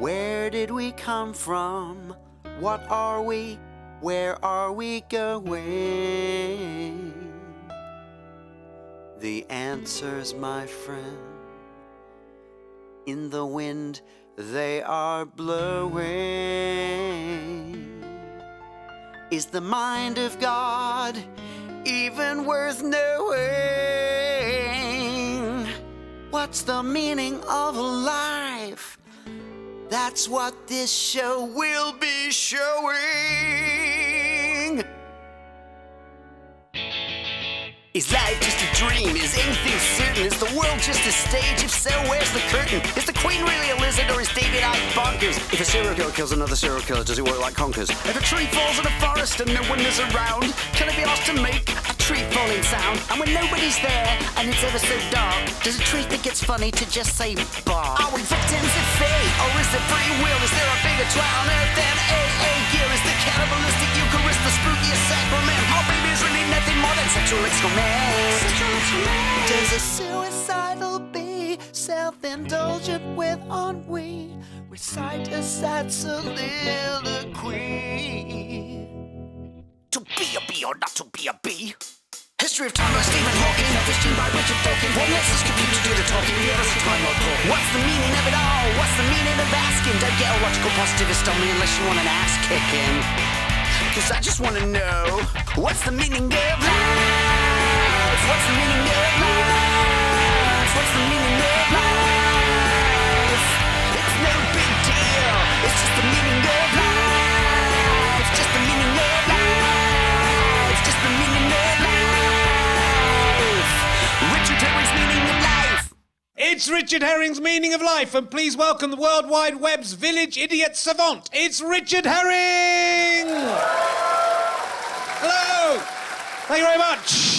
Where did we come from? What are we? Where are we going? The answers, my friend, in the wind they are blowing. Is the mind of God even worth knowing? What's the meaning of life? That's what this show will be showing. Is life just a dream? Is anything certain? Is the world just a stage? If so, where's the curtain? Is the Queen really a lizard or is David Icke bonkers? If a serial killer kills another serial killer, does it work like conkers? If a tree falls in a forest and no one is around, can it be asked to make a tree falling sound? And when nobody's there and it's ever so dark, does a tree think it's funny to just say bark? Are we victims of fate or is it free will? Is there a bigger twat on earth than AAU? Is the cannibalistic Eucharist the spookiest sacrament? Our babies really nothing more than sexual excrement. Does a suicidal bee, self-indulgent with ennui, recite a sad soliloquy? To be a bee or not to be a bee? History of time by Stephen Hawking, fishing by Richard Dawkins. What lets this computer do the talking? The other's a time log call. What's the meaning of it all? What's the meaning of asking? Don't get a logical positivist on me unless you want an ass kicking. Cause I just wanna know, what's the meaning of life? What's the meaning of life? What's the meaning of life? It's no big deal. It's just the meaning of life. It's just the meaning of life. It's just the meaning of life. Richard Herring's meaning of life. It's Richard Herring's meaning of life, and please welcome the World Wide Web's village idiot savant. It's Richard Herring! Hello! Thank you very much.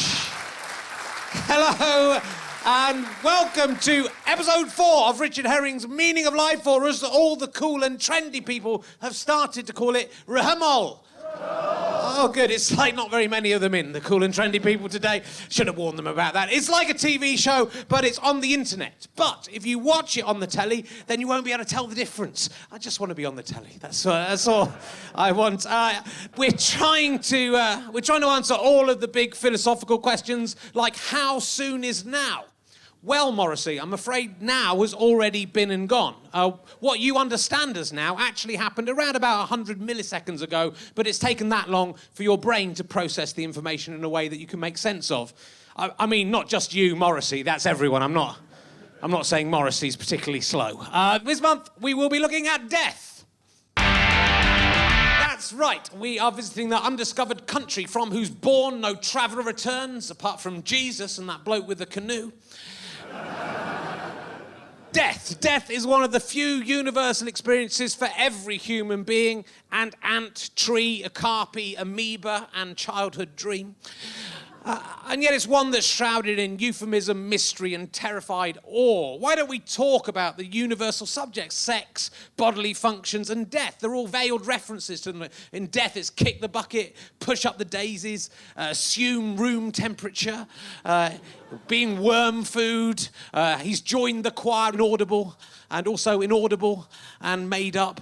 Hello, and welcome to episode 4 of Richard Herring's Meaning of Life, or as all the cool and trendy people have started to call it, RHMOL. Oh, good. It's like not very many of them in, the cool and trendy people today. Should have warned them about that. It's like a TV show, but it's on the internet. But if you watch it on the telly, then you won't be able to tell the difference. I just want to be on the telly. That's all I want. We're trying to answer all of the big philosophical questions, like how soon is now? Well, Morrissey, I'm afraid now has already been and gone. What you understand as now actually happened around about 100 milliseconds ago, but it's taken that long for your brain to process the information in a way that you can make sense of. I mean, not just you, Morrissey, that's everyone. I'm not saying Morrissey's particularly slow. This month, we will be looking at death. That's right, we are visiting the undiscovered country from whose bourn no traveller returns, apart from Jesus and that bloke with the canoe. Death. Death is one of the few universal experiences for every human being, and ant, tree, okapi, amoeba, and childhood dream. And yet it's one that's shrouded in euphemism, mystery, and terrified awe. Why don't we talk about the universal subjects? Sex, bodily functions, and death. They're all veiled references to them. In death, it's kick the bucket, push up the daisies, assume room temperature, being worm food. He's joined the choir inaudible, and also inaudible and made up.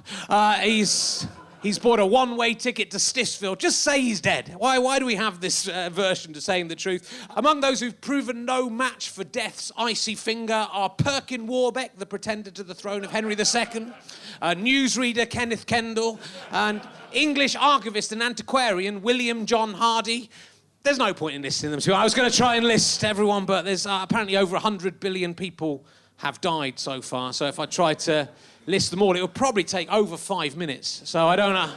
He's bought a one-way ticket to Stisville. Just say he's dead. Why do we have this version to saying the truth? Among those who've proven no match for death's icy finger are Perkin Warbeck, the pretender to the throne of Henry II, newsreader Kenneth Kendall, and English archivist and antiquarian William John Hardy. There's no point in listing them. I was going to try and list everyone, but there's apparently over 100 billion people have died so far. So if I tried to list them all, it would probably take over 5 minutes. So I don't know.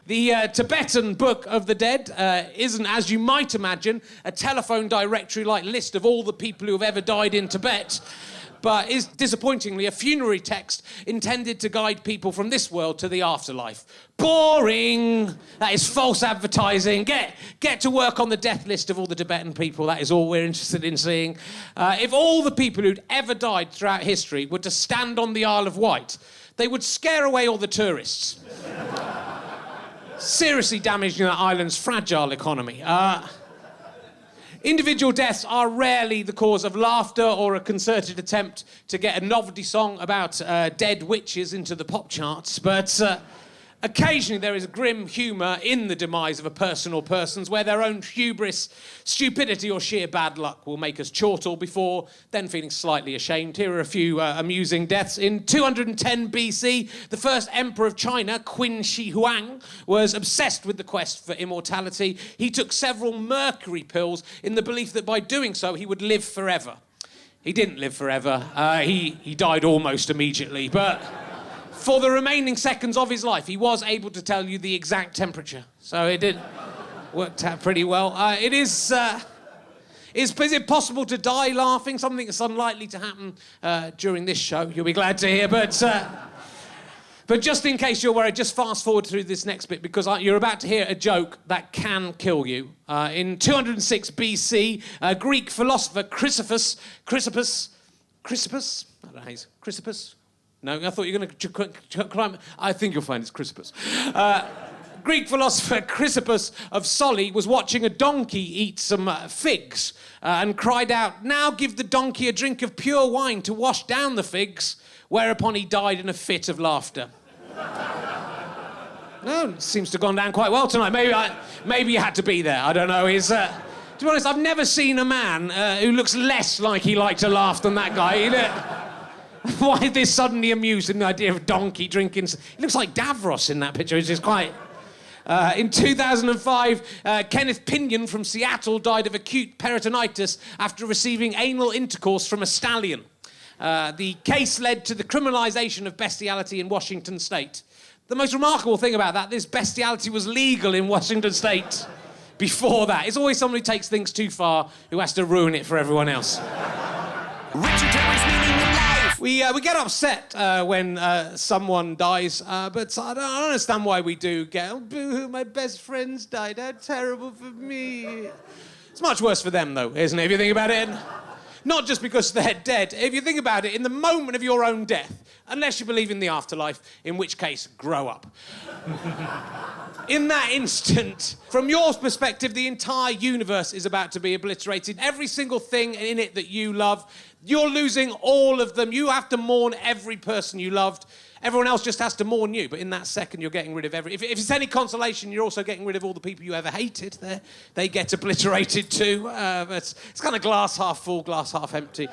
The Tibetan Book of the Dead isn't, as you might imagine, a telephone directory-like list of all the people who have ever died in Tibet, but is disappointingly a funerary text intended to guide people from this world to the afterlife. Boring! That is false advertising. Get to work on the death list of all the Tibetan people. That is all we're interested in seeing. If all the people who'd ever died throughout history were to stand on the Isle of Wight, they would scare away all the tourists. Seriously damaging that island's fragile economy. Individual deaths are rarely the cause of laughter or a concerted attempt to get a novelty song about dead witches into the pop charts, but occasionally there is grim humour in the demise of a person or persons where their own hubris, stupidity or sheer bad luck will make us chortle before then feeling slightly ashamed. Here are a few amusing deaths. In 210 BC, the first emperor of China, Qin Shi Huang, was obsessed with the quest for immortality. He took several mercury pills in the belief that by doing so he would live forever. He didn't live forever. He died almost immediately, but for the remaining seconds of his life, he was able to tell you the exact temperature. So it did worked out pretty well. Is it possible to die laughing? Something that's unlikely to happen during this show, you'll be glad to hear. But just in case you're worried, just fast forward through this next bit because you're about to hear a joke that can kill you. In 206 BC, Greek philosopher Chrysippus? I don't know, Chrysippus? No, I thought you were going to climb. I think you'll find it's Chrysippus. Greek philosopher Chrysippus of Soli was watching a donkey eat some figs and cried out, "Now give the donkey a drink of pure wine to wash down the figs," whereupon he died in a fit of laughter. No, it seems to have gone down quite well tonight. Maybe you had to be there. I don't know. To be honest, I've never seen a man who looks less like he liked to laugh than that guy. Why is this suddenly amused in the idea of donkey drinking? He looks like Davros in that picture. It's just quite... in 2005, Kenneth Pinion from Seattle died of acute peritonitis after receiving anal intercourse from a stallion. The case led to the criminalisation of bestiality in Washington state. The most remarkable thing about that, this bestiality was legal in Washington state before that. It's always somebody who takes things too far who has to ruin it for everyone else. Richard Herring's meaning in life. We get upset when someone dies, but I don't understand why we do get, "Oh, boo-hoo, my best friend's died, how terrible for me." It's much worse for them, though, isn't it, if you think about it? Not just because they're dead. If you think about it, in the moment of your own death, unless you believe in the afterlife, in which case, grow up. In that instant, from your perspective, the entire universe is about to be obliterated. Every single thing in it that you love, you're losing all of them. You have to mourn every person you loved. Everyone else just has to mourn you. But in that second, you're getting rid of if it's any consolation, you're also getting rid of all the people you ever hated. They get obliterated too. But it's kind of glass half full, glass half empty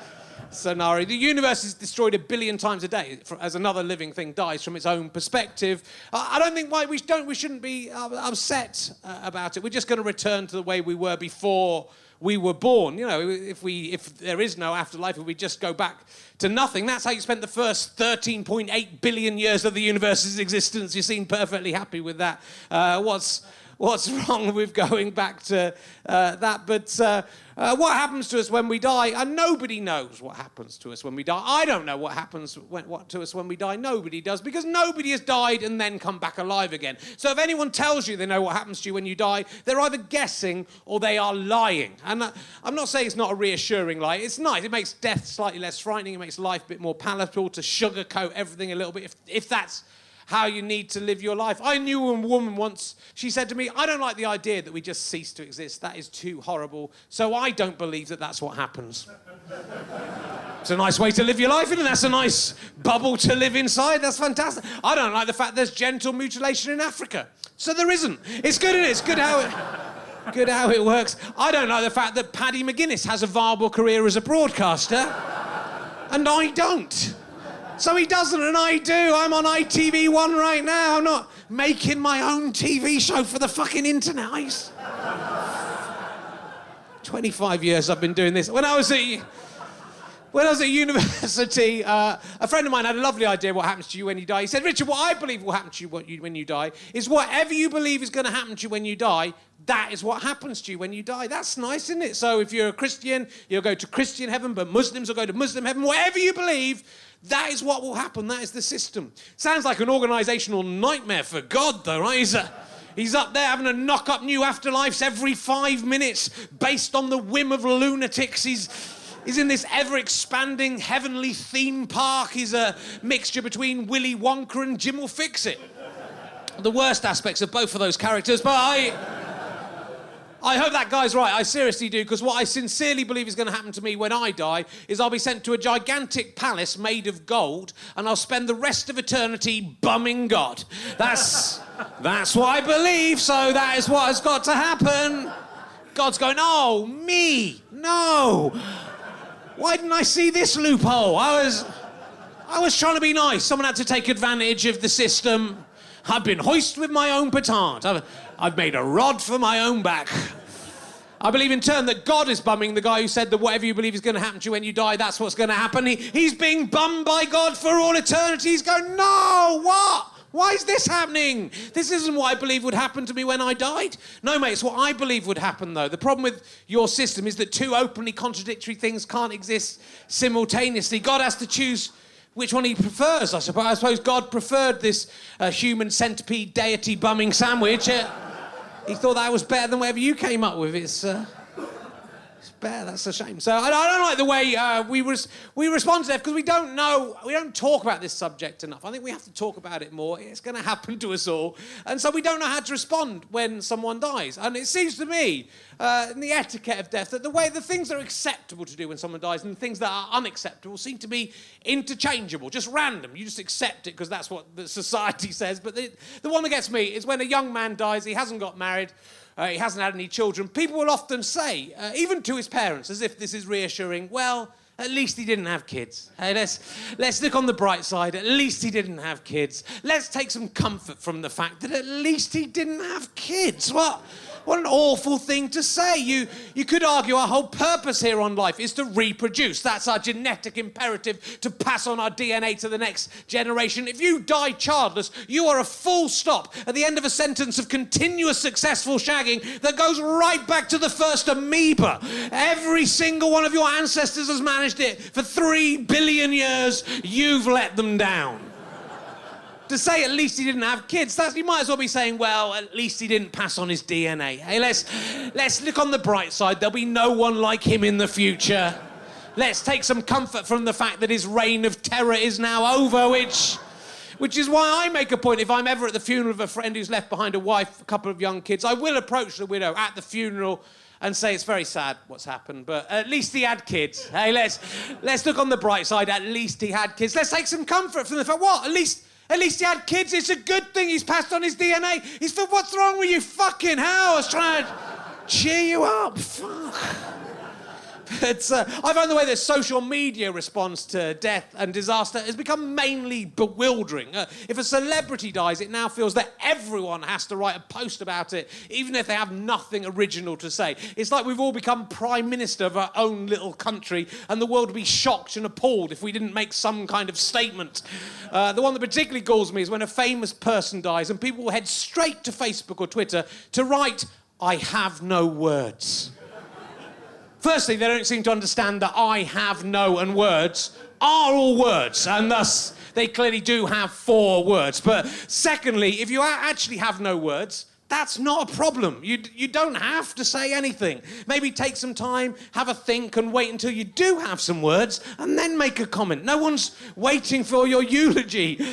scenario. The universe is destroyed 1 billion times a day as another living thing dies from its own perspective. I don't think we shouldn't be upset about it. We're just going to return to the way we were before we were born. You know, if there is no afterlife, if we just go back to nothing, that's how you spent the first 13.8 billion years of the universe's existence. You seem perfectly happy with that. What's wrong with going back to that? But what happens to us when we die? And nobody knows what happens to us when we die. I don't know what happens to us when we die. Nobody does, because nobody has died and then come back alive again. So if anyone tells you they know what happens to you when you die, they're either guessing or they are lying. And I'm not saying it's not a reassuring lie. It's nice. It makes death slightly less frightening. It makes life a bit more palatable, to sugarcoat everything a little bit, if that's how you need to live your life. I knew a woman once, she said to me, "I don't like the idea that we just cease to exist. That is too horrible. So I don't believe that that's what happens." It's a nice way to live your life, isn't it? That's a nice bubble to live inside. That's fantastic. I don't like the fact there's genital mutilation in Africa. So there isn't. It's good, isn't it? It's good how it works. I don't like the fact that Paddy McGuinness has a viable career as a broadcaster, and I don't. So he doesn't and I do. I'm on ITV1 right now. I'm not making my own TV show for the fucking internet. 25 years I've been doing this. When I was at university, a friend of mine had a lovely idea what happens to you when you die. He said, "Richard, what I believe will happen to you when you die is whatever you believe is going to happen to you when you die, that is what happens to you when you die." That's nice, isn't it? So if you're a Christian, you'll go to Christian heaven, but Muslims will go to Muslim heaven. Whatever you believe, that is what will happen. That is the system. Sounds like an organisational nightmare for God, though, right? He's up there having to knock up new afterlives every 5 minutes based on the whim of lunatics. He's in this ever-expanding heavenly theme park. He's a mixture between Willy Wonka and Jim Will Fix It. The worst aspects of both of those characters, but I don't know what happens to us when we die. I know what happens to us when we die. Nobody knows what happens to us when we die. There are either guessing or they are lying. And I'm not saying it's not a reassuring lie. It's nice. If you think about it, in the moment of your own death, unless you believe in the afterlife, in which case, grow up. I hope that guy's right. I seriously do, because what I sincerely believe is going to happen to me when I die is I'll be sent to a gigantic palace made of gold, and I'll spend the rest of eternity bumming God. That's what I believe, so that is what has got to happen. God's going, oh, me, no. Why didn't I see this loophole? I was trying to be nice. Someone had to take advantage of the system. I've been hoisted with my own petard. I've made a rod for my own back. I believe in turn that God is bumming the guy who said that whatever you believe is going to happen to you when you die, that's what's going to happen. He's being bummed by God for all eternity. He's going, no, what? Why is this happening? This isn't what I believe would happen to me when I died. No, mate, it's what I believe would happen, though. The problem with your system is that two openly contradictory things can't exist simultaneously. God has to choose which one he prefers, I suppose. I suppose God preferred this human centipede deity bumming sandwich. He thought that was better than whatever you came up with. It's better, that's a shame. So I don't like the way we respond to death, because we don't talk about this subject enough. I think we have to talk about it more. It's going to happen to us all. And so we don't know how to respond when someone dies. And it seems to me, in the etiquette of death, that the things that are acceptable to do when someone dies and the things that are unacceptable seem to be interchangeable, just random. You just accept it because that's what the society says. But the one that gets me is when a young man dies, he hasn't got married, he hasn't had any children. People will often say, even to his parents, as if this is reassuring, well, at least he didn't have kids. Hey, let's look on the bright side. At least he didn't have kids. Let's take some comfort from the fact that at least he didn't have kids. What an awful thing to say. You could argue our whole purpose here on life is to reproduce. That's our genetic imperative, to pass on our DNA to the next generation. If you die childless, you are a full stop at the end of a sentence of continuous successful shagging that goes right back to the first amoeba. Every single one of your ancestors has managed it. For 3 billion years, you've let them down. To say at least he didn't have kids, you might as well be saying, well, at least he didn't pass on his DNA. Hey, let's look on the bright side. There'll be no one like him in the future. Let's take some comfort from the fact that his reign of terror is now over, which is why I make a point, if I'm ever at the funeral of a friend who's left behind a wife, a couple of young kids, I will approach the widow at the funeral and say, it's very sad what's happened, but at least he had kids. Hey, let's look on the bright side. At least he had kids. Let's take some comfort from the fact, what? At least he had kids. It's a good thing he's passed on his DNA. What's wrong with you? Fucking hell. I was trying to cheer you up. Fuck. But I found the way that social media responds to death and disaster has become mainly bewildering. If a celebrity dies, it now feels that everyone has to write a post about it, even if they have nothing original to say. It's like we've all become prime minister of our own little country, and the world would be shocked and appalled if we didn't make some kind of statement. The one that particularly galls me is when a famous person dies and people will head straight to Facebook or Twitter to write, "I have no words." Firstly, they don't seem to understand that I have no and words are all words, and thus they clearly do have 4 words. But secondly, if you actually have no words, that's not a problem. You don't have to say anything. Maybe take some time, have a think, and wait until you do have some words, and then make a comment. No one's waiting for your eulogy,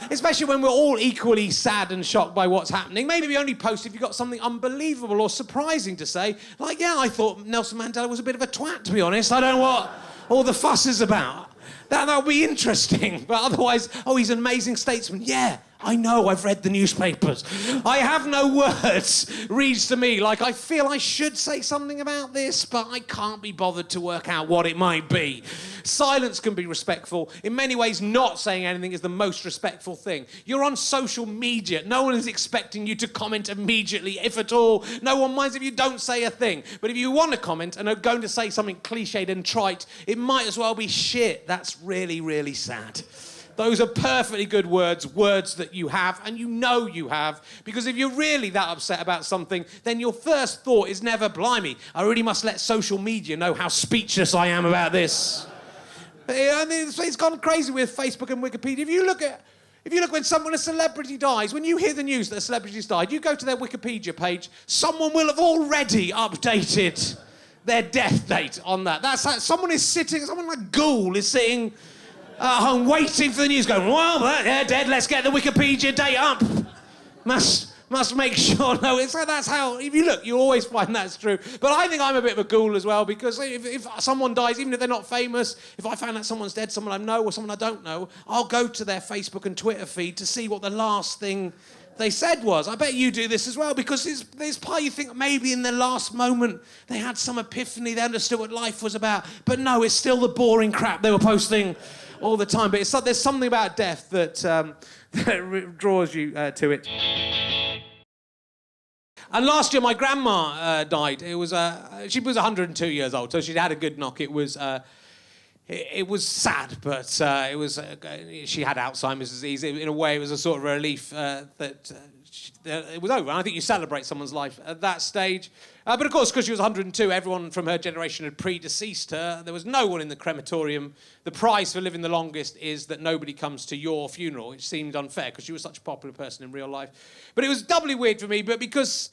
especially when we're all equally sad and shocked by what's happening. Maybe we only post if you've got something unbelievable or surprising to say. Like, yeah, I thought Nelson Mandela was a bit of a twat, to be honest. I don't know what all the fuss is about. That would be interesting. But otherwise, oh, he's an amazing statesman. Yeah, I know, I've read the newspapers. I have no words reads to me like I feel I should say something about this, but I can't be bothered to work out what it might be. Silence can be respectful. In many ways, not saying anything is the most respectful thing. You're on social media. No one is expecting you to comment immediately, if at all. No one minds if you don't say a thing. But if you want to comment and are going to say something cliched and trite, it might as well be shit. That's really, really sad. Those are perfectly good words that you have, and you know you have, because if you're really that upset about something, then your first thought is never, blimey, I really must let social media know how speechless I am about this. It's gone crazy with Facebook and Wikipedia. If you look when a celebrity dies, when you hear the news that a celebrity's died, you go to their Wikipedia page, someone will have already updated their death date on that. That's like someone like Ghoul is sitting at home waiting for the news, going, well, they're dead, let's get the Wikipedia date up. must make sure. No, so that's how. If you look, you always find that's true. But I think I'm a bit of a ghoul as well, because if someone dies, even if they're not famous, if I find out someone's dead, someone I know or someone I don't know, I'll go to their Facebook and Twitter feed to see what the last thing they said was. I bet you do this as well, because there's part you think maybe in their last moment they had some epiphany, they understood what life was about. But no, it's still the boring crap they were posting all the time. But there's something about death that, that draws you to it. And last year, my grandma died. It was she was 102 years old, so she'd had a good knock. It was sad, but she had Alzheimer's disease. In a way, it was a sort of relief that it was over. And I think you celebrate someone's life at that stage. But of course, because she was 102, everyone from her generation had predeceased her. There was no one in the crematorium. The prize for living the longest is that nobody comes to your funeral, which seemed unfair because she was such a popular person in real life. But it was doubly weird for me, but because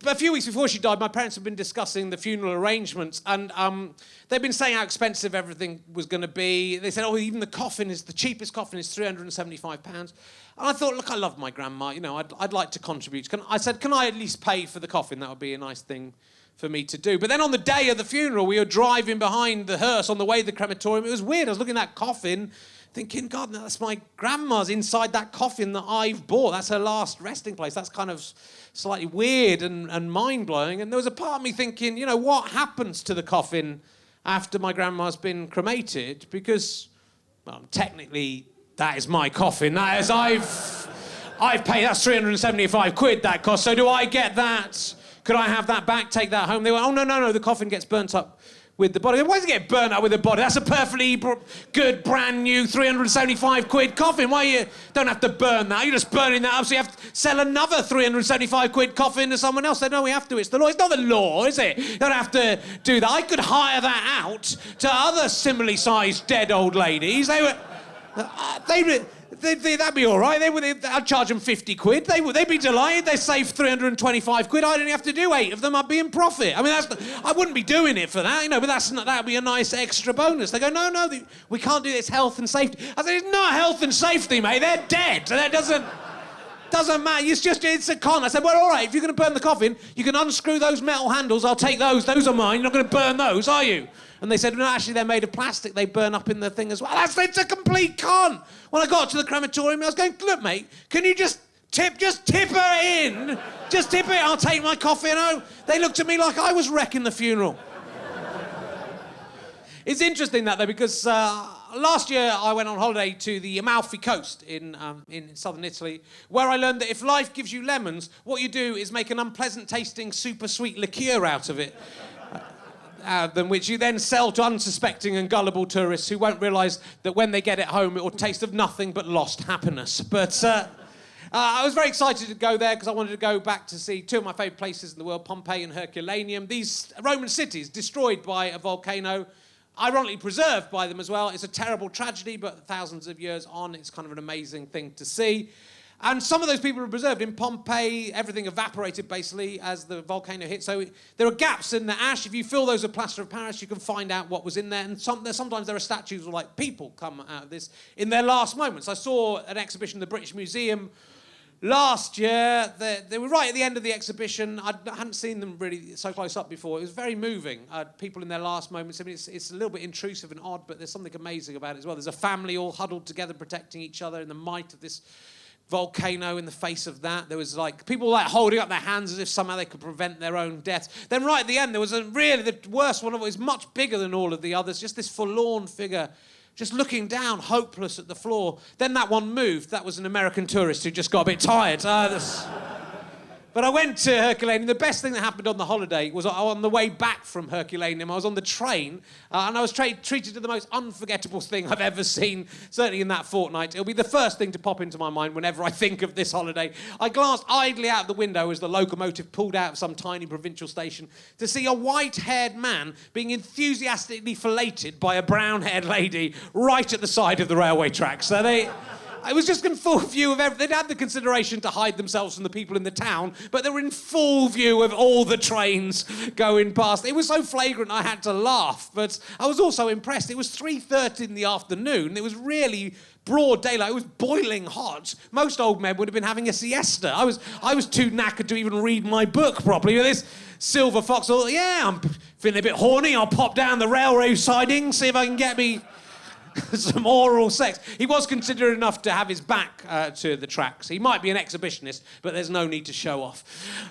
a few weeks before she died, my parents had been discussing the funeral arrangements, and they'd been saying how expensive everything was going to be. They said, even the cheapest coffin is £375. And I thought, look, I love my grandma. You know, I'd like to contribute. I said, can I at least pay for the coffin? That would be a nice thing for me to do. But then on the day of the funeral, we were driving behind the hearse on the way to the crematorium. It was weird. I was looking at that coffin, thinking, God, that's my grandma's inside that coffin that I've bought. That's her last resting place. That's kind of slightly weird and mind-blowing. And there was a part of me thinking, you know, what happens to the coffin after my grandma's been cremated? Because, well, technically, that is my coffin. That is, I've paid, that's 375 quid that cost. So do I get that? Could I have that back, take that home? They went, oh, no, the coffin gets burnt up with the body. Why does it get burnt up with the body? That's a perfectly good, brand new 375 quid coffin. Why you don't have to burn that? You're just burning that up, so you have to sell another 375 quid coffin to someone else. They know we have to. It's the law. It's not the law, is it? You don't have to do that. I could hire that out to other similarly sized dead old ladies. That'd be all right. I'd charge them 50 quid. They'd be delighted. They'd save 325 quid. I'd only have to do 8 of them. I'd be in profit. I mean, I wouldn't be doing it for that, you know, but that'd be a nice extra bonus. They go, no, we can't do this, health and safety. I said, it's not health and safety, mate. They're dead. So that doesn't matter. It's a con. I said, well, all right, if you're going to burn the coffin, you can unscrew those metal handles. I'll take those. Those are mine. You're not going to burn those, are you? And they said, no, actually, they're made of plastic. They burn up in the thing as well. It's a complete con. When I got to the crematorium, I was going, look, mate, can you just tip her in? Just tip it. I'll take my coffin home. They looked at me like I was wrecking the funeral. It's interesting that, though, because last year I went on holiday to the Amalfi Coast in southern Italy, where I learned that if life gives you lemons, what you do is make an unpleasant-tasting, super-sweet liqueur out of it. Which you then sell to unsuspecting and gullible tourists who won't realise that when they get it home, it will taste of nothing but lost happiness. But I was very excited to go there because I wanted to go back to see two of my favourite places in the world, Pompeii and Herculaneum. These Roman cities destroyed by a volcano, ironically preserved by them as well. It's a terrible tragedy, but thousands of years on, it's kind of an amazing thing to see. And some of those people are preserved. In Pompeii, everything evaporated, basically, as the volcano hit. So there are gaps in the ash. If you fill those with plaster of Paris, you can find out what was in there. And sometimes there are statues where, like, people come out of this in their last moments. I saw an exhibition in the British Museum last year. They were right at the end of the exhibition. I hadn't seen them really so close up before. It was very moving. People in their last moments. I mean, it's a little bit intrusive and odd, but there's something amazing about it as well. There's a family all huddled together, protecting each other in the might of this volcano. In the face of that, there was like people like holding up their hands as if somehow they could prevent their own death. Then right at the end, there was the worst one of it was much bigger than all of the others, just this forlorn figure just looking down, hopeless at the floor. Then that one moved. That was an American tourist who just got a bit tired. But I went to Herculaneum. The best thing that happened on the holiday was on the way back from Herculaneum. I was on the train, and I was treated to the most unforgettable thing I've ever seen, certainly in that fortnight. It'll be the first thing to pop into my mind whenever I think of this holiday. I glanced idly out the window as the locomotive pulled out of some tiny provincial station to see a white-haired man being enthusiastically filleted by a brown-haired lady right at the side of the railway tracks. So I was just in full view of everything. They'd had the consideration to hide themselves from the people in the town, but they were in full view of all the trains going past. It was so flagrant I had to laugh, but I was also impressed. It was 3:30 in the afternoon. It was really broad daylight. It was boiling hot. Most old men would have been having a siesta. I was too knackered to even read my book properly. But this silver fox thought, yeah, I'm feeling a bit horny. I'll pop down the railway siding, see if I can get me some oral sex. He was considerate enough to have his back to the tracks. He might be an exhibitionist, but there's no need to show off.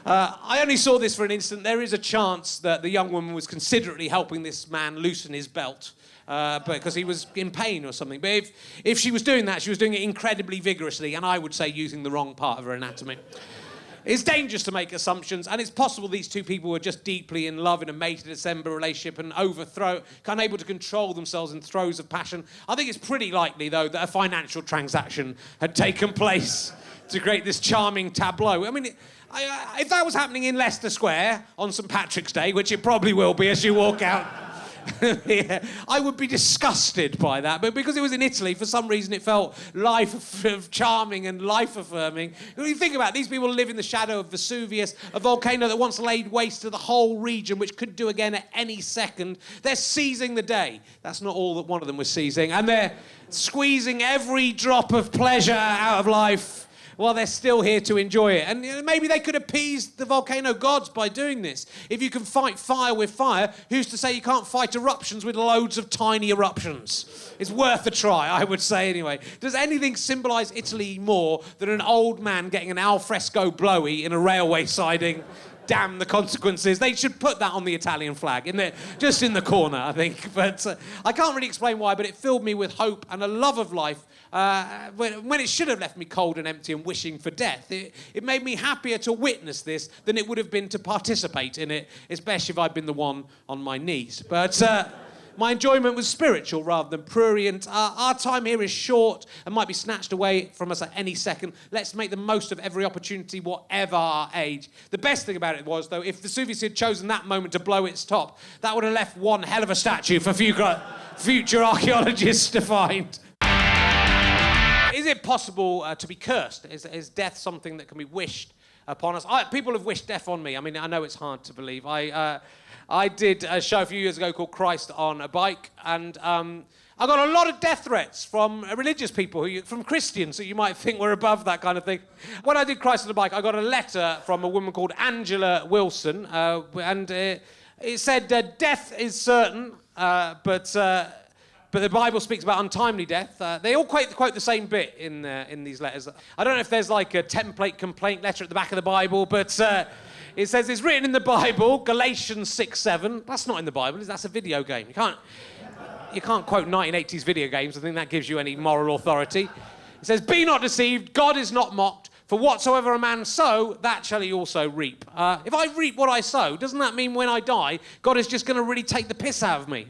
I only saw this for an instant. There is a chance that the young woman was considerately helping this man loosen his belt because he was in pain or something. But if she was doing that, she was doing it incredibly vigorously, and I would say using the wrong part of her anatomy. It's dangerous to make assumptions, and it's possible these two people were just deeply in love in a mate-to-December relationship and unable to control themselves in throes of passion. I think it's pretty likely, though, that a financial transaction had taken place to create this charming tableau. I mean, if that was happening in Leicester Square on St. Patrick's Day, which it probably will be as you walk out, yeah, I would be disgusted by that, but because it was in Italy, for some reason it felt charming and life-affirming. When you think about it, these people live in the shadow of Vesuvius, a volcano that once laid waste to the whole region, which could do again at any second. They're seizing the day. That's not all that one of them was seizing, and they're squeezing every drop of pleasure out of life while they're still here to enjoy it. And maybe they could appease the volcano gods by doing this. If you can fight fire with fire, who's to say you can't fight eruptions with loads of tiny eruptions? It's worth a try, I would say anyway. Does anything symbolise Italy more than an old man getting an al fresco blowy in a railway siding? Damn the consequences. They should put that on the Italian flag, just in the corner, I think. But I can't really explain why, but it filled me with hope and a love of life when it should have left me cold and empty and wishing for death. It made me happier to witness this than it would have been to participate in it, especially if I'd been the one on my knees. But my enjoyment was spiritual rather than prurient. Our time here is short and might be snatched away from us at any second. Let's make the most of every opportunity, whatever our age. The best thing about it was, though, if Vesuvius had chosen that moment to blow its top, that would have left one hell of a statue for future archaeologists to find. Is it possible to be cursed? Is death something that can be wished upon us? People have wished death on me. I mean, I know it's hard to believe. I did a show a few years ago called Christ on a Bike, and I got a lot of death threats from religious people, from Christians, so you might think we're above that kind of thing. When I did Christ on a Bike, I got a letter from a woman called Angela Wilson, and it said, death is certain, but the Bible speaks about untimely death. They all quote the same bit in these letters. I don't know if there's like a template complaint letter at the back of the Bible, but it says it's written in the Bible, Galatians 6:7. That's not in the Bible, that's a video game. You can't quote 1980s video games. I think that gives you any moral authority. It says, be not deceived, God is not mocked. For whatsoever a man sow, that shall he also reap. If I reap what I sow, doesn't that mean when I die, God is just going to really take the piss out of me?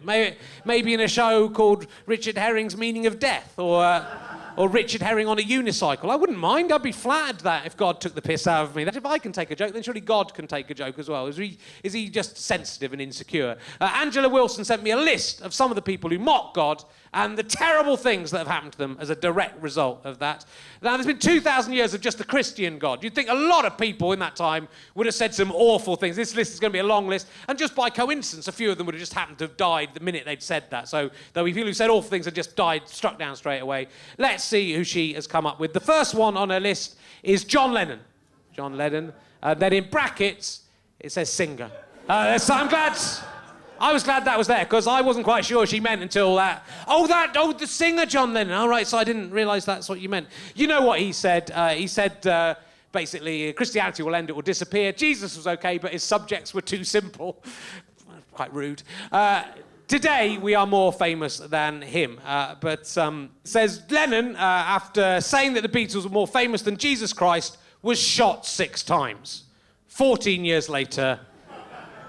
Maybe in a show called Richard Herring's Meaning of Death, or Richard Herring on a unicycle. I wouldn't mind. I'd be flattered that if God took the piss out of me. That if I can take a joke, then surely God can take a joke as well. Is he just sensitive and insecure? Angela Wilson sent me a list of some of the people who mock God and the terrible things that have happened to them as a direct result of that. Now, there's been 2,000 years of just the Christian God. You'd think a lot of people in that time would have said some awful things. This list is going to be a long list. And just by coincidence, a few of them would have just happened to have died the minute they'd said that. So there'll be people who said awful things had just died, struck down straight away. Let's see who she has come up with. The first one on her list is John Lennon. Then in brackets, it says singer. So I was glad that was there, because I wasn't quite sure she meant until that. The singer John Lennon. All right, so I didn't realise that's what you meant. You know what he said? He said, basically, Christianity will end, it will disappear. Jesus was okay, but his subjects were too simple. Quite rude. Today, we are more famous than him. Says Lennon, after saying that the Beatles were more famous than Jesus Christ, was shot 6 times. 14 years later,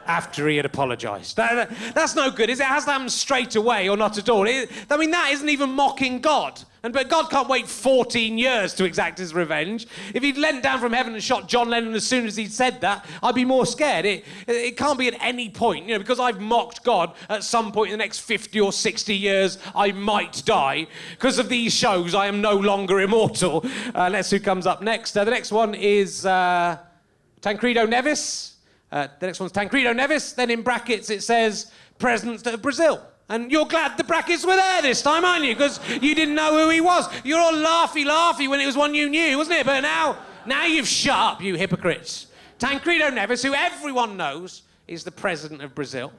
after he had apologised. That's no good, is it? It has to happen straight away or not at all. That isn't even mocking God. But God can't wait 14 years to exact his revenge. If he'd leant down from heaven and shot John Lennon as soon as he'd said that, I'd be more scared. It can't be at any point, because I've mocked God at some point in the next 50 or 60 years, I might die. Because of these shows, I am no longer immortal. Let's see who comes up next. The next one is Tancredo Neves. The next one's Tancredo Neves. Then in brackets it says President of Brazil. And you're glad the brackets were there this time, aren't you? Because you didn't know who he was. You're all laughy when it was one you knew, wasn't it? But now you've shut up, you hypocrites. Tancredo Neves, who everyone knows is the President of Brazil.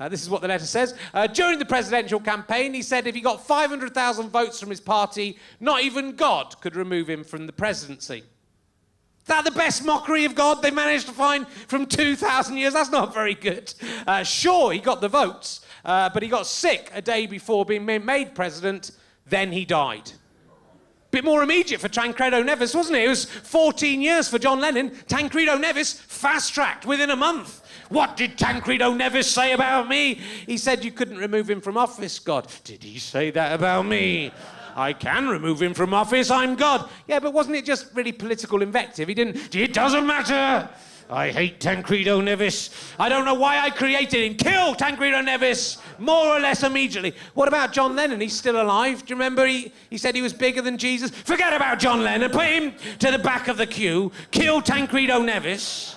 This is what the letter says. During the presidential campaign, he said if he got 500,000 votes from his party, not even God could remove him from the presidency. Is that the best mockery of God they managed to find from 2,000 years? That's not very good. Sure, he got the votes, but he got sick a day before being made president, then he died. Bit more immediate for Tancredo Neves, wasn't it? It was 14 years for John Lennon. Tancredo Neves fast-tracked within a month. What did Tancredo Neves say about me? He said you couldn't remove him from office, God. Did he say that about me? I can remove him from office, I'm God. Yeah, but wasn't it just really political invective? He didn't... It doesn't matter. I hate Tancredo Neves. I don't know why I created him. Kill Tancredo Neves, more or less immediately. What about John Lennon? He's still alive. Do you remember he said he was bigger than Jesus? Forget about John Lennon. Put him to the back of the queue. Kill Tancredo Neves.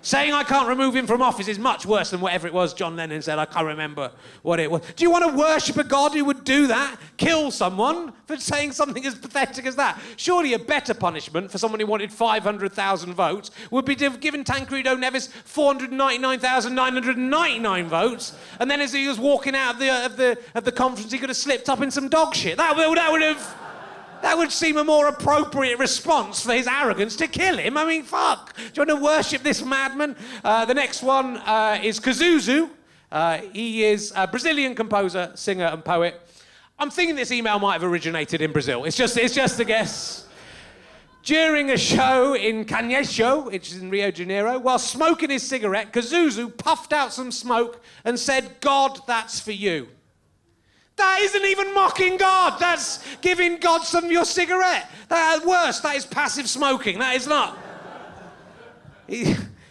Saying I can't remove him from office is much worse than whatever it was John Lennon said. I can't remember what it was. Do you want to worship a God who would do that? Kill someone for saying something as pathetic as that? Surely a better punishment for someone who wanted 500,000 votes would be to have given Tancredo Neves 499,999 votes, and then as he was walking out of the conference, he could have slipped up in some dog shit. That would seem a more appropriate response for his arrogance to kill him. I mean, fuck. Do you want to worship this madman? The next one is Kazuzu. He is a Brazilian composer, singer and poet. I'm thinking this email might have originated in Brazil. It's just a guess. During a show in Canoe, which is in Rio de Janeiro, while smoking his cigarette, Kazuzu puffed out some smoke and said, God, that's for you. That isn't even mocking God. That's giving God some of your cigarette. Worse, that is passive smoking. That is not.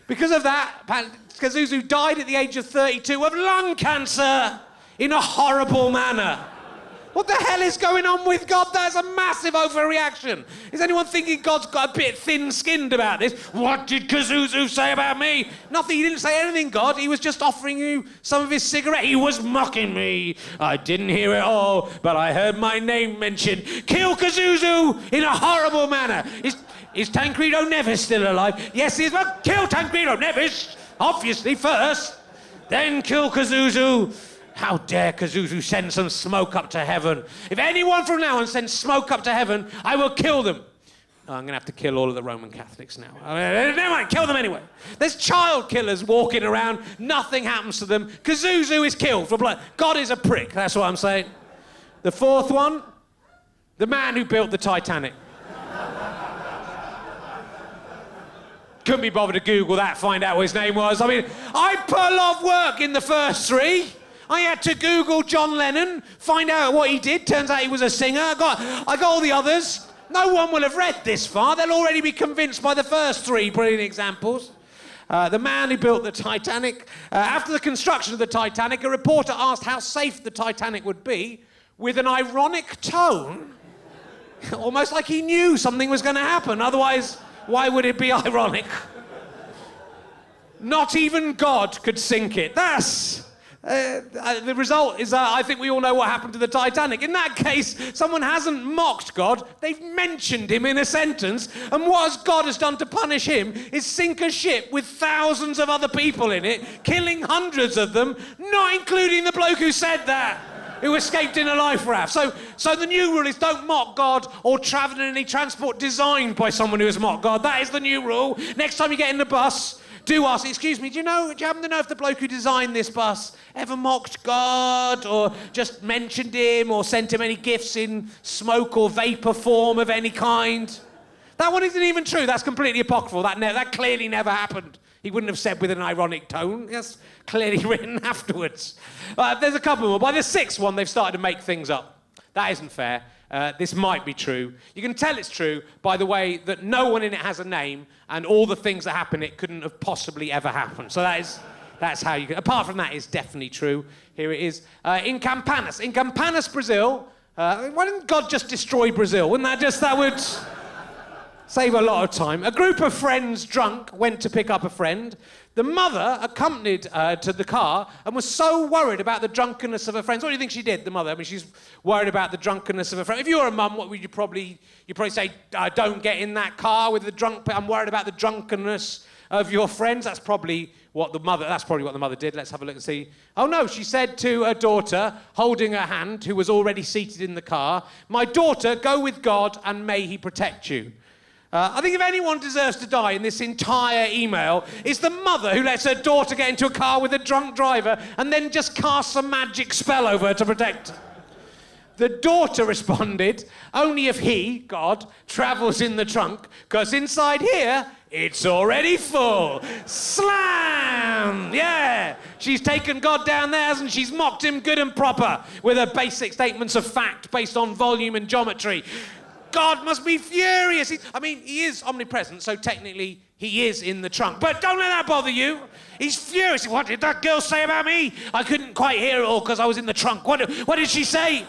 Because of that, Kazuzu died at the age of 32 of lung cancer in a horrible manner. What the hell is going on with God? That's a massive overreaction. Is anyone thinking God's got a bit thin-skinned about this? What did Kazuzu say about me? Nothing. He didn't say anything, God. He was just offering you some of his cigarette. He was mocking me. I didn't hear it all, but I heard my name mentioned. Kill Kazuzu in a horrible manner. Is Tancredo Neves still alive? Yes, he is. Well, kill Tancredo Neves, obviously, first. Then kill Kazuzu. How dare Kazuzu send some smoke up to heaven? If anyone from now on sends smoke up to heaven, I will kill them. Oh, I'm going to have to kill all of the Roman Catholics now. Never mind, kill them anyway. There's child killers walking around. Nothing happens to them. Kazuzu is killed for blood. God is a prick, that's what I'm saying. The fourth one, the man who built the Titanic. Couldn't be bothered to Google that, find out what his name was. I mean, I put a lot of work in the first three. I had to Google John Lennon, find out what he did. Turns out he was a singer. I got all the others. No one will have read this far. They'll already be convinced by the first three brilliant examples. The man who built the Titanic. After the construction of the Titanic, a reporter asked how safe the Titanic would be with an ironic tone. Almost like he knew something was going to happen. Otherwise, why would it be ironic? Not even God could sink it. The result is I think we all know what happened to the Titanic. In that case, someone hasn't mocked God, they've mentioned him in a sentence, and what God has done to punish him is sink a ship with thousands of other people in it, killing hundreds of them, not including the bloke who said that, who escaped in a life raft. So the new rule is don't mock God or travel in any transport designed by someone who has mocked God. That is the new rule. Next time you get in the bus, do ask, excuse me, do you happen to know if the bloke who designed this bus ever mocked God or just mentioned him or sent him any gifts in smoke or vapour form of any kind? That one isn't even true. That's completely apocryphal. That clearly never happened. He wouldn't have said with an ironic tone. That's clearly written afterwards. There's a couple more. By the sixth one, they've started to make things up. That isn't fair. This might be true. You can tell it's true by the way that no one in it has a name and all the things that happen in it couldn't have possibly ever happened. So that's how you can... Apart from that, it's definitely true. Here it is. In Campinas, Brazil... why didn't God just destroy Brazil? That would save a lot of time. A group of friends drunk went to pick up a friend. The mother accompanied to the car and was so worried about the drunkenness of her friends. What do you think she did, the mother? I mean, she's worried about the drunkenness of her friend. If you were a mum, what would you probably say, don't get in that car with the drunk... I'm worried about the drunkenness of your friends. That's probably what the mother did. Let's have a look and see. Oh no, she said to her daughter, holding her hand, who was already seated in the car, "My daughter, go with God and may he protect you." I think if anyone deserves to die in this entire email, it's the mother who lets her daughter get into a car with a drunk driver and then just casts a magic spell over her to protect her. The daughter responded, "Only if he, God, travels in the trunk, because inside here, it's already full." Slam! Yeah! She's taken God down there, hasn't she? She's mocked him good and proper with her basic statements of fact based on volume and geometry. God must be furious. He is omnipresent, so technically he is in the trunk. But don't let that bother you. He's furious. What did that girl say about me? I couldn't quite hear it all because I was in the trunk. What did she say?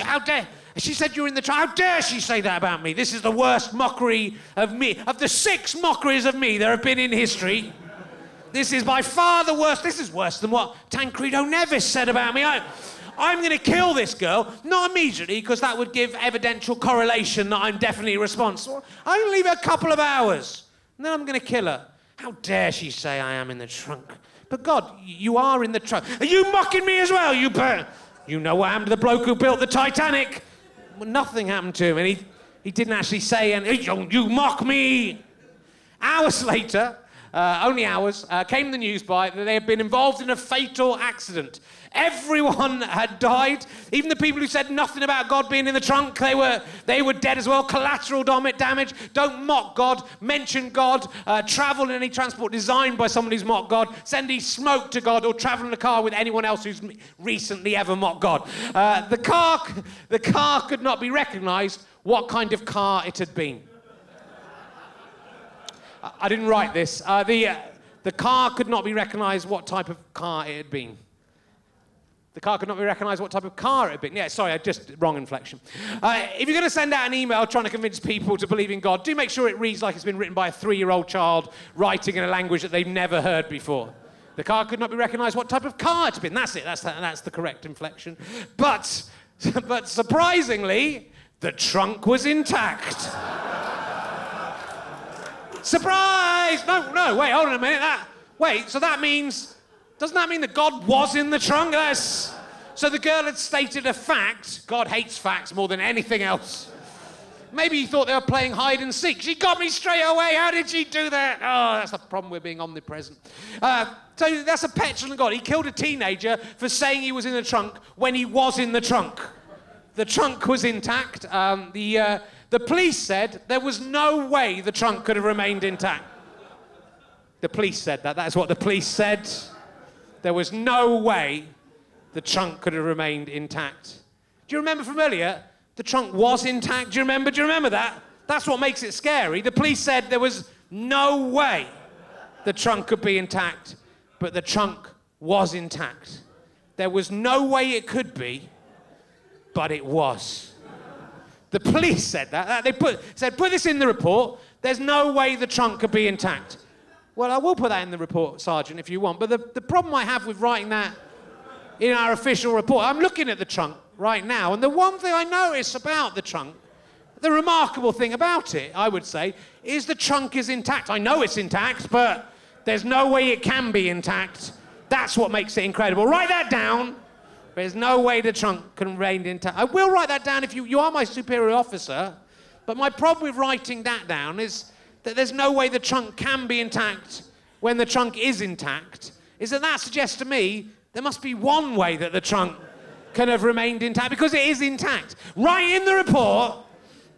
How dare... She said you're in the trunk. How dare she say that about me? This is the worst mockery of me. Of the 6 mockeries of me there have been in history, this is by far the worst. This is worse than what Tancredo Nevis said about me. I'm going to kill this girl. Not immediately, because that would give evidential correlation that I'm definitely responsible. I'm going to leave her a couple of hours, and then I'm going to kill her. How dare she say I am in the trunk? But God, you are in the trunk. Are you mocking me as well, you bird? You know what happened to the bloke who built the Titanic? Well, nothing happened to him, and he didn't actually say, you mock me. Hours later, only hours, came the news that they had been involved in a fatal accident. Everyone had died. Even the people who said nothing about God being in the trunk, they were dead as well. Collateral damage. Don't mock God. Mention God. Travel in any transport designed by someone who's mocked God. Send any smoke to God, or travel in a car with anyone else who's recently ever mocked God. The car could not be recognised what kind of car it had been. I didn't write this. The car could not be recognised what type of car it had been. The car could not be recognised what type of car it had been. Yeah, sorry, wrong inflection. If you're going to send out an email trying to convince people to believe in God, do make sure it reads like it's been written by a 3-year-old child writing in a language that they've never heard before. The car could not be recognised what type of car it had been. That's it. That's the correct inflection. But surprisingly, the trunk was intact. Surprise! No, wait, hold on a minute. So that means... Doesn't that mean that God was in the trunk? So the girl had stated a fact. God hates facts more than anything else. Maybe he thought they were playing hide and seek. She got me straight away. How did she do that? Oh, that's the problem with being omnipresent. So that's a petulant God. He killed a teenager for saying he was in the trunk when he was in the trunk. The trunk was intact. The police said there was no way the trunk could have remained intact. The police said that. That's what the police said. There was no way the trunk could have remained intact. Do you remember from earlier? The trunk was intact. Do you remember that? That's what makes it scary. The police said there was no way the trunk could be intact, but the trunk was intact. There was no way it could be, but it was. The police said that. They said, put this in the report. There's no way the trunk could be intact. Well, I will put that in the report, Sergeant, if you want. But the problem I have with writing that in our official report, I'm looking at the trunk right now, and the one thing I notice about the trunk, the remarkable thing about it, I would say, is the trunk is intact. I know it's intact, but there's no way it can be intact. That's what makes it incredible. Write that down. There's no way the trunk can remain intact. I will write that down if you are my superior officer, but my problem with writing that down is that there's no way the trunk can be intact when the trunk is intact, is that suggests to me there must be one way that the trunk can have remained intact, because it is intact. Write in the report,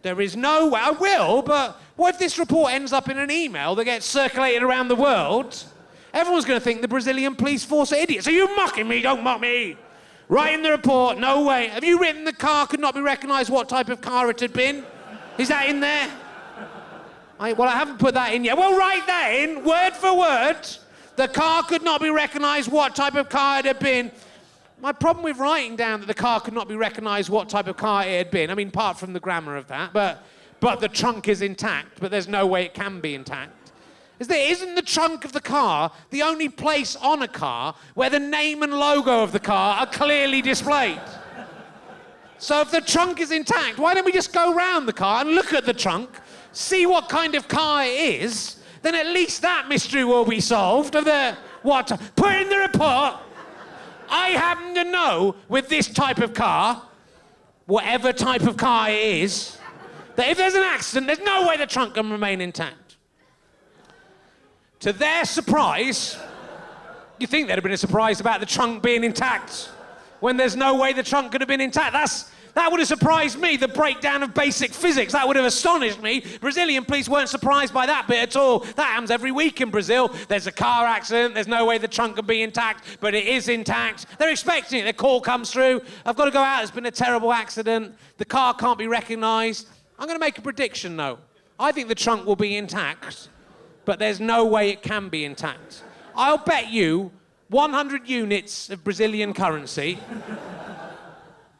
There is no way. I will, but what if this report ends up in an email that gets circulated around the world? Everyone's going to think the Brazilian police force are idiots. Are you mocking me? Don't mock me. Write in the report, no way. Have you written the car could not be recognised what type of car it had been? Is that in there? I haven't put that in yet. Well, write that in, word for word. The car could not be recognised what type of car it had been. My problem with writing down that the car could not be recognised what type of car it had been, I mean, apart from the grammar of that, but the trunk is intact, but there's no way it can be intact. Isn't the trunk of the car the only place on a car where the name and logo of the car are clearly displayed? So if the trunk is intact, why don't we just go round the car and look at the trunk, see what kind of car it is, then at least that mystery will be solved. Put in the report, I happen to know with this type of car, whatever type of car it is, that if there's an accident, there's no way the trunk can remain intact. To their surprise, you think they'd have been surprised about the trunk being intact when there's no way the trunk could have been intact. That would have surprised me, the breakdown of basic physics. That would have astonished me. Brazilian police weren't surprised by that bit at all. That happens every week in Brazil. There's a car accident, there's no way the trunk can be intact, but it is intact. They're expecting it, the call comes through. I've got to go out, there's been a terrible accident. The car can't be recognised. I'm going to make a prediction, though. I think the trunk will be intact, but there's no way it can be intact. I'll bet you 100 units of Brazilian currency.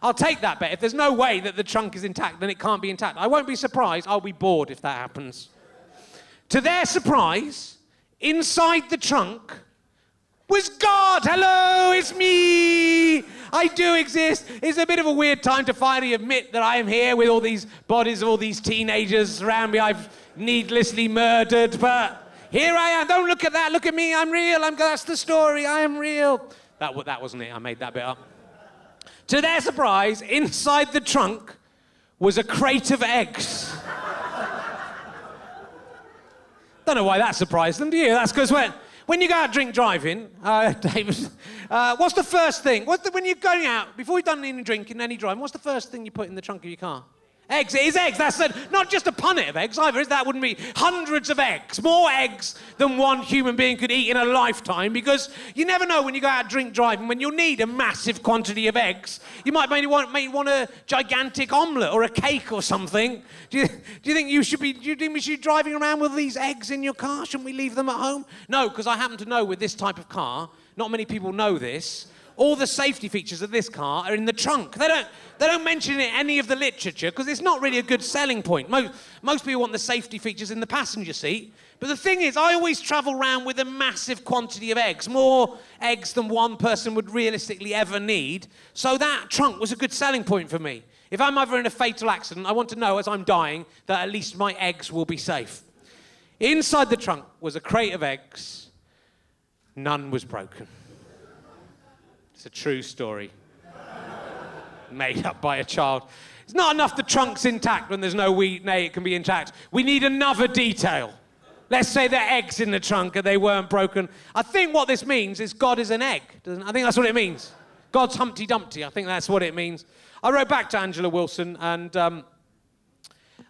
I'll take that bet. If there's no way that the trunk is intact, then it can't be intact. I won't be surprised. I'll be bored if that happens. To their surprise, inside the trunk was God. Hello, it's me. I do exist. It's a bit of a weird time to finally admit that I am here with all these bodies of all these teenagers around me I've needlessly murdered, but here I am. Don't look at that. Look at me. I'm real. That's the story. I am real. That wasn't it. I made that bit up. To their surprise, inside the trunk was a crate of eggs. Don't know why that surprised them, do you? That's because when you go out drink driving, David, what's the first thing? When you're going out, before you've done any drinking, any driving, what's the first thing you put in the trunk of your car? Eggs. It is eggs. That's not just a punnet of eggs either. That wouldn't be hundreds of eggs. More eggs than one human being could eat in a lifetime, because you never know when you go out drink driving when you'll need a massive quantity of eggs. You might want a gigantic omelette or a cake or something. Do you think we should be driving around with these eggs in your car? Shouldn't we leave them at home? No, because I happen to know with this type of car, not many people know this, all the safety features of this car are in the trunk. They don't mention it in any of the literature because it's not really a good selling point. Most people want the safety features in the passenger seat. But the thing is, I always travel around with a massive quantity of eggs, more eggs than one person would realistically ever need. So that trunk was a good selling point for me. If I'm ever in a fatal accident, I want to know as I'm dying that at least my eggs will be safe. Inside the trunk was a crate of eggs. None was broken. It's a true story. Made up by a child. It's not enough the trunk's intact when there's no way it can be intact. We need another detail. Let's say there are eggs in the trunk and they weren't broken. I think what this means is God is an egg. I think that's what it means. God's Humpty Dumpty. I think that's what it means. I wrote back to Angela Wilson and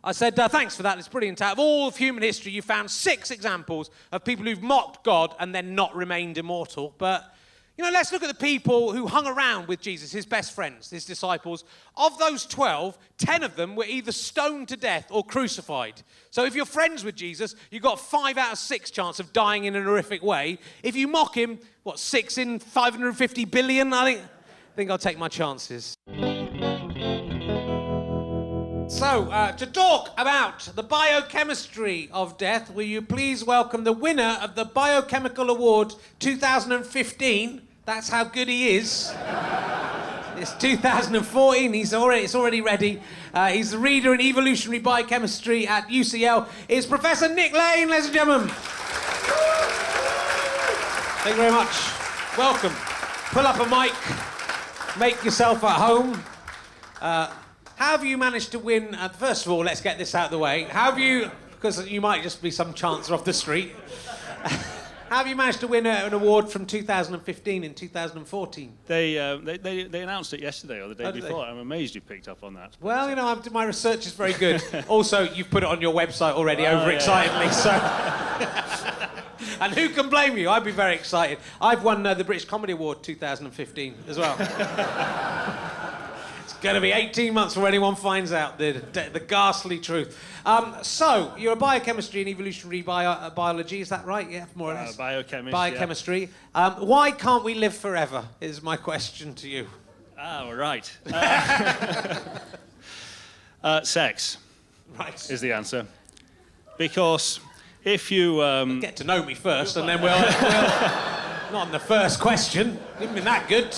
I said, thanks for that. It's brilliant. Out of all of human history, you found 6 examples of people who've mocked God and then not remained immortal. But let's look at the people who hung around with Jesus, his best friends, his disciples. Of those 12, 10 of them were either stoned to death or crucified. So if you're friends with Jesus, you've got 5 out of 6 chance of dying in a horrific way. If you mock him, 6 in 550 billion? I think I'll take my chances. So, to talk about the biochemistry of death, will you please welcome the winner of the Biochemical Award 2015. That's how good he is. It's 2014. It's already ready. He's the reader in evolutionary biochemistry at UCL. It's Professor Nick Lane, ladies and gentlemen. Thank you very much. Welcome. Pull up a mic. Make yourself at home. How have you managed to win? First of all, let's get this out of the way. How have you, because you might just be some chancer off the street. How have you managed to win an award from 2015 in 2014? They announced it yesterday or the day before. I'm amazed you picked up on that. Well, you know, my research is very good. Also, you've put it on your website already overexcitedly, so... And who can blame you? I'd be very excited. I've won the British Comedy Award 2015 as well. It's going to be 18 months before anyone finds out the ghastly truth. So, you're a biochemistry and evolutionary biology, is that right? Yeah, more or less. Biochemistry. Yeah. Why can't we live forever, is my question to you. Oh, right. Sex. Right. Is the answer. Because if you... Get to know me first, and then we'll... Not on the first question. You've been that good.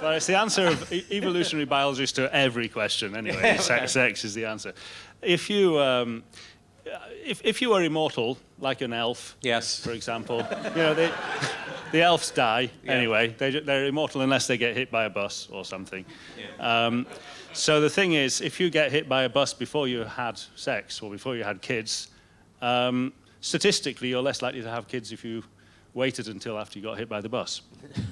Well, it's the answer of evolutionary biologists to every question, anyway. Yeah, okay. Sex is the answer. If you are immortal, like an elf, yes, for example, you know, the elves die anyway. They're immortal unless they get hit by a bus or something. Yeah. So the thing is, if you get hit by a bus before you had sex or before you had kids, statistically, you're less likely to have kids if you waited until after you got hit by the bus.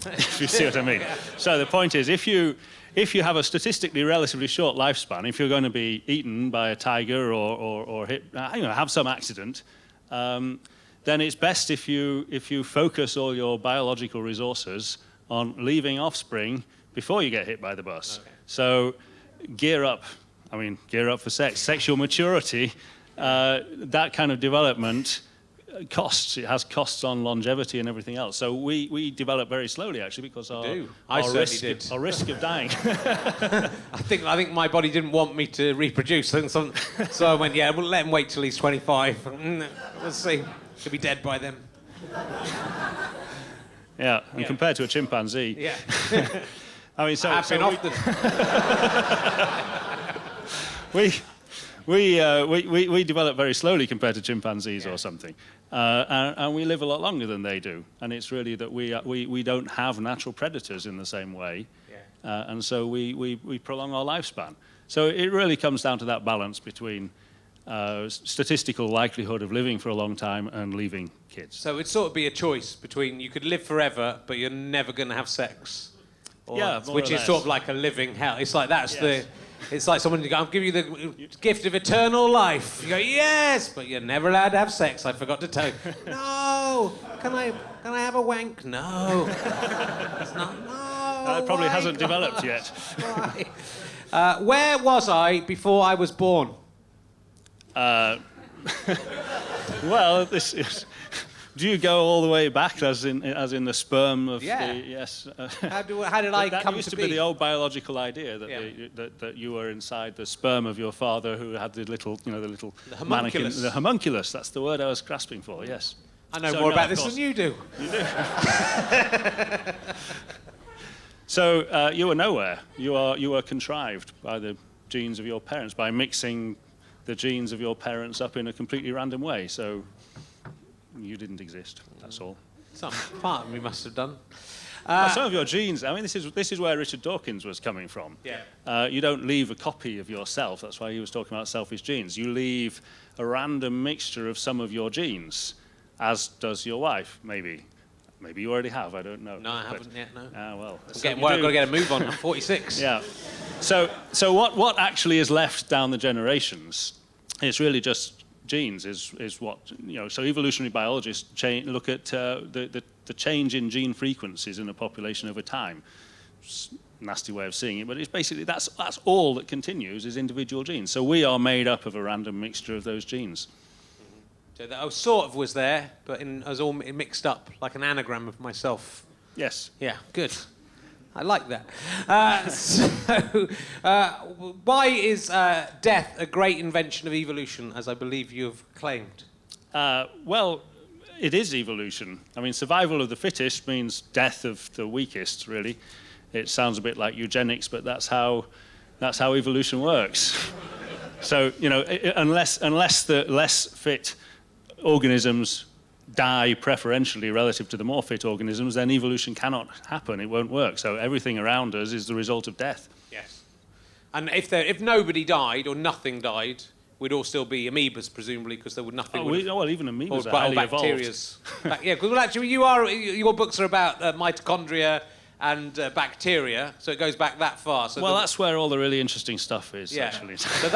If you see what I mean. Yeah. So the point is, if you have a statistically relatively short lifespan, if you're going to be eaten by a tiger or hit, have some accident, then it's best if you focus all your biological resources on leaving offspring before you get hit by the bus. Okay. So gear up. I mean, gear up for sex. Sexual maturity, that kind of development costs. It has costs on longevity and everything else. So we develop very slowly, actually, because our risk of dying. I think my body didn't want me to reproduce, so I went, yeah, we'll let him wait till he's 25. We'll see. He'll be dead by then. Yeah, and compared to a chimpanzee. Yeah. I mean, we develop very slowly compared to chimpanzees or something, and we live a lot longer than they do. And it's really that we don't have natural predators in the same way, and so we prolong our lifespan. So it really comes down to that balance between statistical likelihood of living for a long time and leaving kids. So it'd sort of be a choice between you could live forever, but you're never going to have sex. Which is sort of like a living hell. It's like it's like someone I'll give you the gift of eternal life. You go, yes, but you're never allowed to have sex. I forgot to tell you. No, can I have a wank? No, it's not. No, it probably hasn't developed yet. Where was I before I was born? Well, this is. Do you go all the way back, as in the sperm of the... Yes. How did I come to be? That used to be the old biological idea that you were inside the sperm of your father, who had the little, the homunculus. The homunculus. That's the word I was grasping for. Yes. I know more about this than you do. You do. So you were nowhere. You were contrived by the genes of your parents, by mixing the genes of your parents up in a completely random way. So. You didn't exist. That's all. Some part of me must have done. Some of your genes. I mean, this is where Richard Dawkins was coming from. Yeah. You don't leave a copy of yourself. That's why he was talking about selfish genes. You leave a random mixture of some of your genes, as does your wife. Maybe you already have. I don't know. No, I haven't yet. No. Well. I've got to get a move on. I'm 46. Yeah. So what actually is left down the generations? It's really just. Genes is what, so evolutionary biologists look at the change in gene frequencies in a population over time. It's a nasty way of seeing it, but it's basically that's all that continues is individual genes. So we are made up of a random mixture of those genes. So that sort of was there, but I was all mixed up, like an anagram of myself. Yes. Yeah, good. I like that. Why is death a great invention of evolution, as I believe you have claimed? Well, it is evolution. I mean, survival of the fittest means death of the weakest, really. It sounds a bit like eugenics, but that's how evolution works. So, unless the less fit organisms die preferentially relative to the more fit organisms, then evolution cannot happen. It won't work. So everything around us is the result of death. Yes. And if nobody died or nothing died, we'd all still be amoebas, presumably, because there would nothing. Well, even amoebas are highly bacterias. evolved. Yeah, well, actually, your books are about mitochondria and bacteria, so it goes back that far. So that's where all the really interesting stuff is, actually. So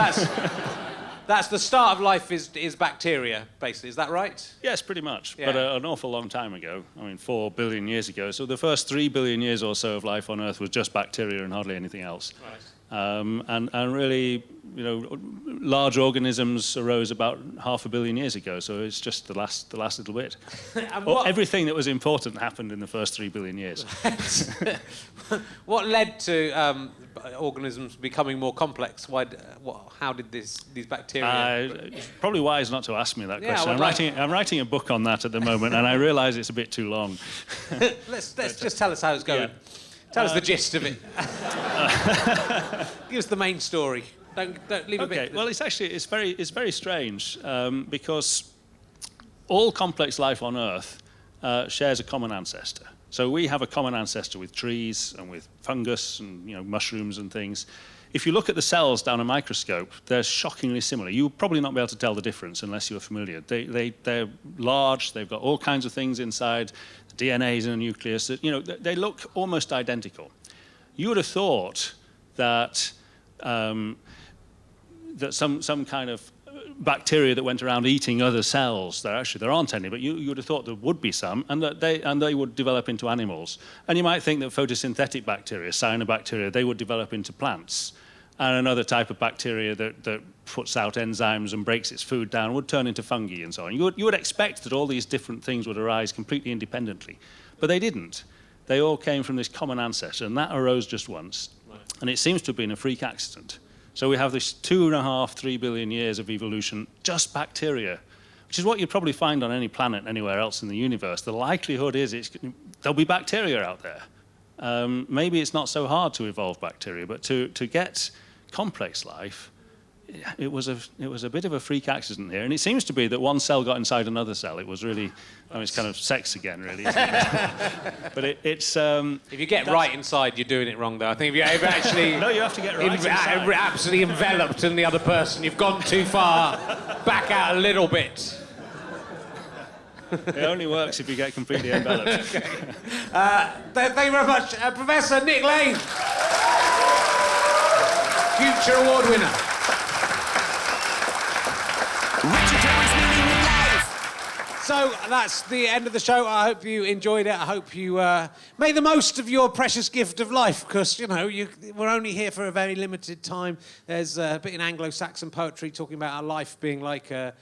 that's the start of life is bacteria, basically. Is that right? Yes, pretty much. Yeah. But an awful long time ago, 4 billion years ago. So the first 3 billion years or so of life on Earth was just bacteria and hardly anything else. Right. And really, large organisms arose about 500 million years ago. So it's just the last little bit. Everything that was important happened in the first 3 billion years. What led to organisms becoming more complex? How did these bacteria? It's probably wise not to ask me that question. Yeah, I'm writing a book on that at the moment, and I realise it's a bit too long. Let's just tell us how it's going. Yeah. Tell us the gist of it. Give us the main story. Don't leave a bit. Okay. Well, it's very strange because all complex life on Earth shares a common ancestor. So we have a common ancestor with trees and with fungus and mushrooms and things. If you look at the cells down a microscope, they're shockingly similar. You'll probably not be able to tell the difference unless you're familiar. They're large. They've got all kinds of things inside. The DNA is in a nucleus. They look almost identical. You would have thought that that some kind of bacteria that went around eating other cells. There aren't any, but you would have thought there would be some, and that they would develop into animals. And you might think that photosynthetic bacteria, cyanobacteria, they would develop into plants, and another type of bacteria that puts out enzymes and breaks its food down would turn into fungi and so on. You would expect that all these different things would arise completely independently, but they didn't. They all came from this common ancestor, and that arose just once. Right. And it seems to have been a freak accident. So we have this 2.5, 3 billion years of evolution, just bacteria, which is what you'd probably find on any planet anywhere else in the universe. The likelihood is there'll be bacteria out there. Maybe it's not so hard to evolve bacteria, but to get complex life, it was a bit of a freak accident here. And it seems to be that one cell got inside another cell. It was really, it's kind of sex again, really. Isn't it? But it's... if you get right inside, you're doing it wrong, though. I think if you're actually... No, you have to get right inside. Absolutely enveloped in the other person, you've gone too far. Back out a little bit. It only works if you get completely enveloped. Okay. Thank you very much. Professor Nick Lane. Future award winner. So that's the end of the show. I hope you enjoyed it. I hope you made the most of your precious gift of life, because, we're only here for a very limited time. There's a bit in Anglo-Saxon poetry talking about our life being like a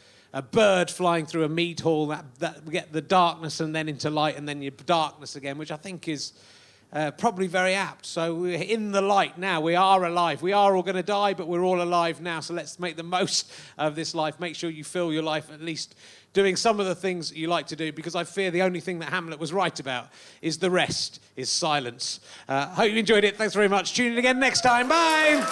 bird flying through a mead hall, that we get the darkness and then into light and then your darkness again, which I think is probably very apt. So we're in the light now. We are alive. We are all going to die, but we're all alive now. So let's make the most of this life. Make sure you fill your life at least doing some of the things that you like to do, because I fear the only thing that Hamlet was right about is the rest is silence. Hope you enjoyed it. Thanks very much. Tune in again next time. Bye.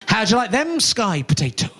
How'd you like them sky potatoes?